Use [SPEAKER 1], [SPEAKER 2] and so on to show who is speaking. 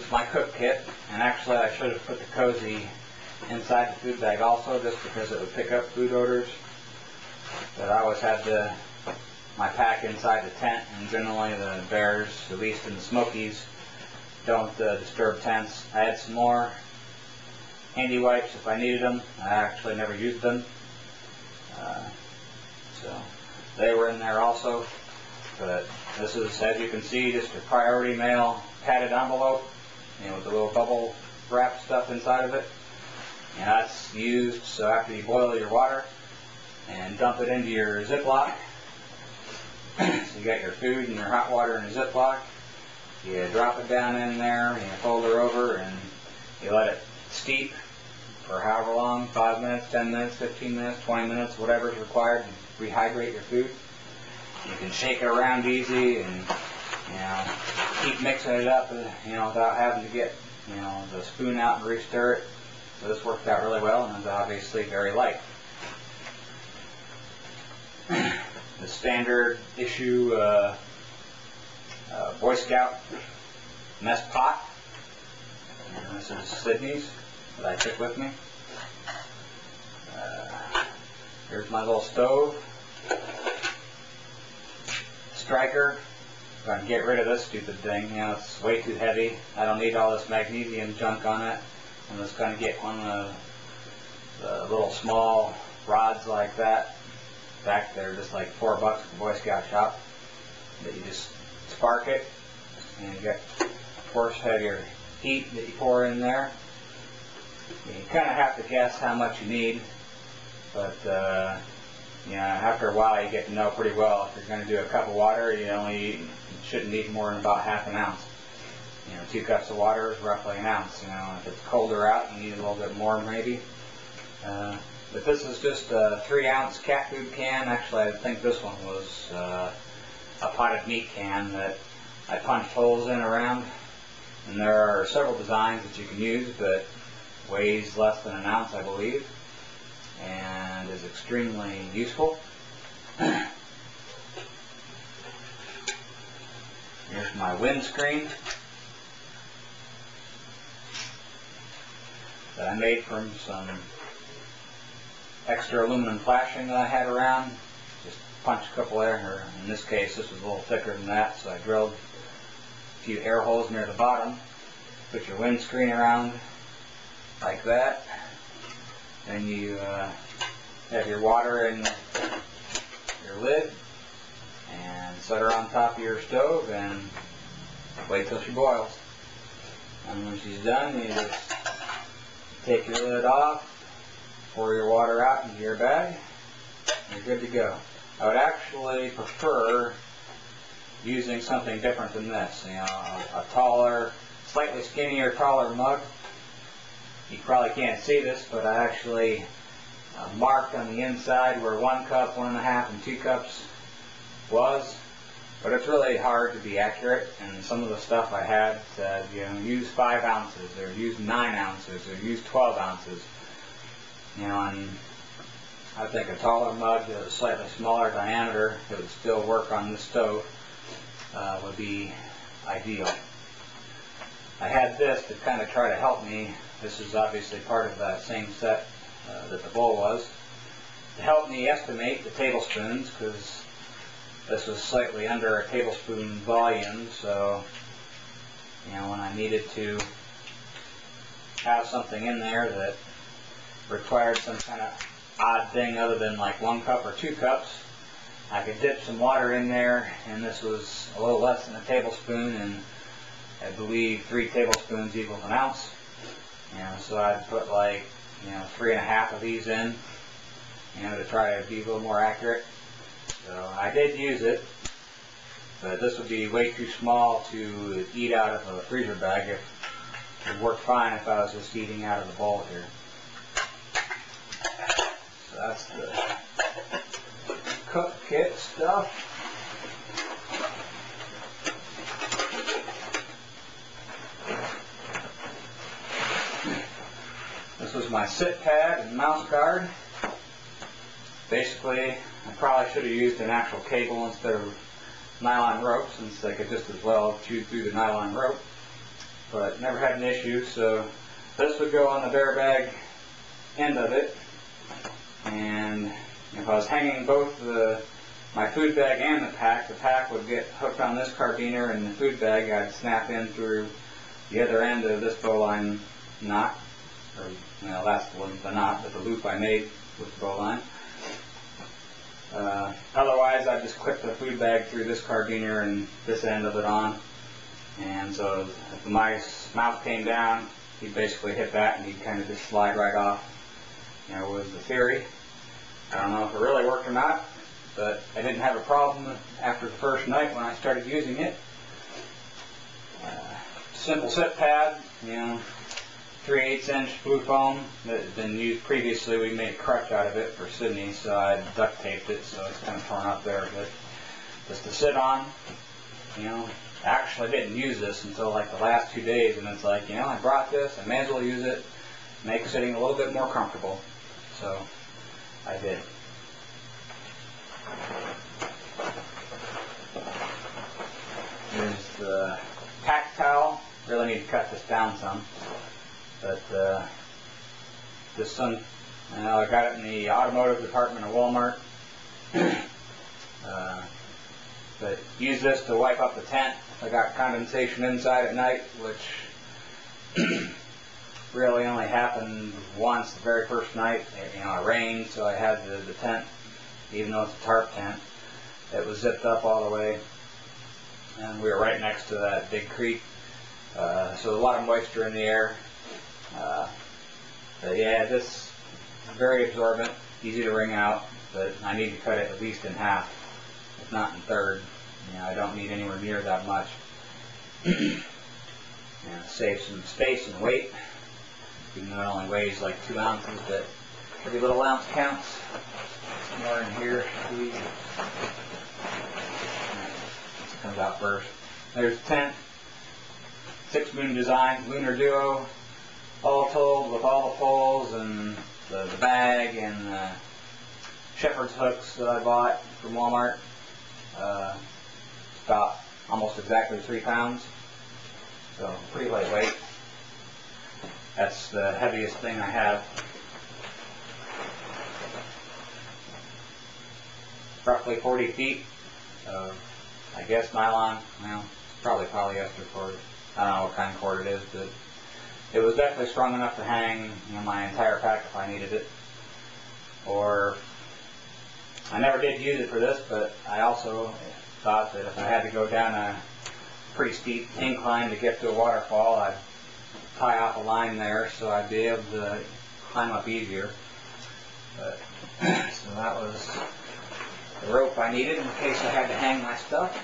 [SPEAKER 1] is my cook kit, and actually I should have put the cozy inside the food bag also, just because it would pick up food odors. But I always had my pack inside the tent, and generally the bears, at least in the Smokies, don't disturb tents. I had some more handy wipes if I needed them. I actually never used them. So they were in there also. But this is, as you can see, just a priority mail padded envelope, with the little bubble wrap stuff inside of it. And that's used so after you boil your water and dump it into your Ziploc. So you got your food and your hot water in a Ziploc. You drop it down in there, and you fold her over, and you let it steep for however long, 5 minutes, 10 minutes, 15 minutes, 20 minutes, whatever is required to rehydrate your food. You can shake it around easy and keep mixing it up, without having to get the spoon out and re-stir it. So this worked out really well, and it's obviously very light. The standard issue Boy Scout mess pot, and this is Sydney's that I took with me. Here's my little stove. Striker. I'm going to get rid of this stupid thing. It's way too heavy. I don't need all this magnesium junk on it. I'm just going to get one of the little small rods like that. Back there, just like $4 at the Boy Scout shop. That you just spark it, and you got, of course, have your heat that you pour in there. You kind of have to guess how much you need, but after a while you get to know pretty well. If you're going to do a cup of water, you shouldn't need more than about half an ounce. 2 cups of water is roughly an ounce. If it's colder out, you need a little bit more maybe. But this is just a 3-ounce cat food can. Actually, I think this one was a potted meat can that I punched holes in around. And there are several designs that you can use, but weighs less than an ounce, I believe, and is extremely useful. Here's my windscreen that I made from some extra aluminum flashing that I had around. Just punch a couple there, or in this case this was a little thicker than that, so I drilled a few air holes near the bottom. Put your windscreen around like that. Then you have your water in your lid and set her on top of your stove and wait till she boils. And when she's done, you just take your lid off, pour your water out into your bag, and you're good to go. I would actually prefer using something different than this. A taller, slightly skinnier, taller mug. You probably can't see this, but I actually marked on the inside where 1 cup, 1.5, and 2 cups was. But it's really hard to be accurate, and some of the stuff I had said, use 5 ounces, or use 9 ounces, or use 12 ounces. And I think a taller mug that was slightly smaller diameter that would still work on this stove would be ideal. I had this to kind of try to help me. This is obviously part of that same set that the bowl was, to help me estimate the tablespoons, because this was slightly under a tablespoon volume, so when I needed to have something in there that required some kind of odd thing other than like 1 cup or 2 cups, I could dip some water in there, and this was a little less than a tablespoon, and I believe 3 tablespoons equals an ounce. So I'd put like 3.5 of these in, to try to be a little more accurate. So I did use it, but this would be way too small to eat out of a freezer bag. It would work fine if I was just eating out of the bowl here. So that's the cook kit stuff. This was my sit pad and mouse guard. Basically, I probably should have used an actual cable instead of nylon rope, since they could just as well chew through the nylon rope. but never had an issue. So this would go on the bare bag end of it, and if I was hanging both my food bag and the pack would get hooked on this carabiner, and the food bag I'd snap in through the other end of this bowline knot, or that's the knot, but the loop I made with the bowline. Otherwise, I'd just clip the food bag through this carabiner and this end of it on, and so if the mice mouth came down, he'd basically hit that and he'd kind of just slide right off. Was the theory. I don't know if it really worked or not, but I didn't have a problem after the first night when I started using it. Simple sit pad, 3/8 inch blue foam that had been used previously. We made a crutch out of it for Sydney, so I duct taped it, so it's kind of torn up there. But just to sit on, actually I didn't use this until like the last 2 days, and it's like, I brought this, I may as well use it, make sitting a little bit more comfortable. So I did. Here's the pack towel. Really need to cut this down some, but this one, I got it in the automotive department of Walmart. But use this to wipe up the tent if I got condensation inside at night, which really only happened once the very first night. It rained, so I had the tent, even though it's a tarp tent, it was zipped up all the way, and we were right next to that big creek, so a lot of moisture in the air. But yeah, this is very absorbent, easy to wring out, but I need to cut it at least in half, if not in third. I don't need anywhere near that much. Save some space and weight. Even though it only weighs like 2 ounces, but every little ounce counts. Somewhere in here, this comes out first. There's the tent. 6 Moon Designs Lunar Duo, all told, with all the poles and the bag and the shepherd's hooks that I bought from Walmart. About almost exactly 3 pounds, so pretty lightweight. That's the heaviest thing I have. Roughly 40 feet of, I guess, nylon. Probably polyester cord. I don't know what kind of cord it is, but it was definitely strong enough to hang my entire pack if I needed it. Or, I never did use it for this, but I also thought that if I had to go down a pretty steep incline to get to a waterfall, I'd tie off a line there so I'd be able to climb up easier. So that was the rope I needed in case I had to hang my stuff.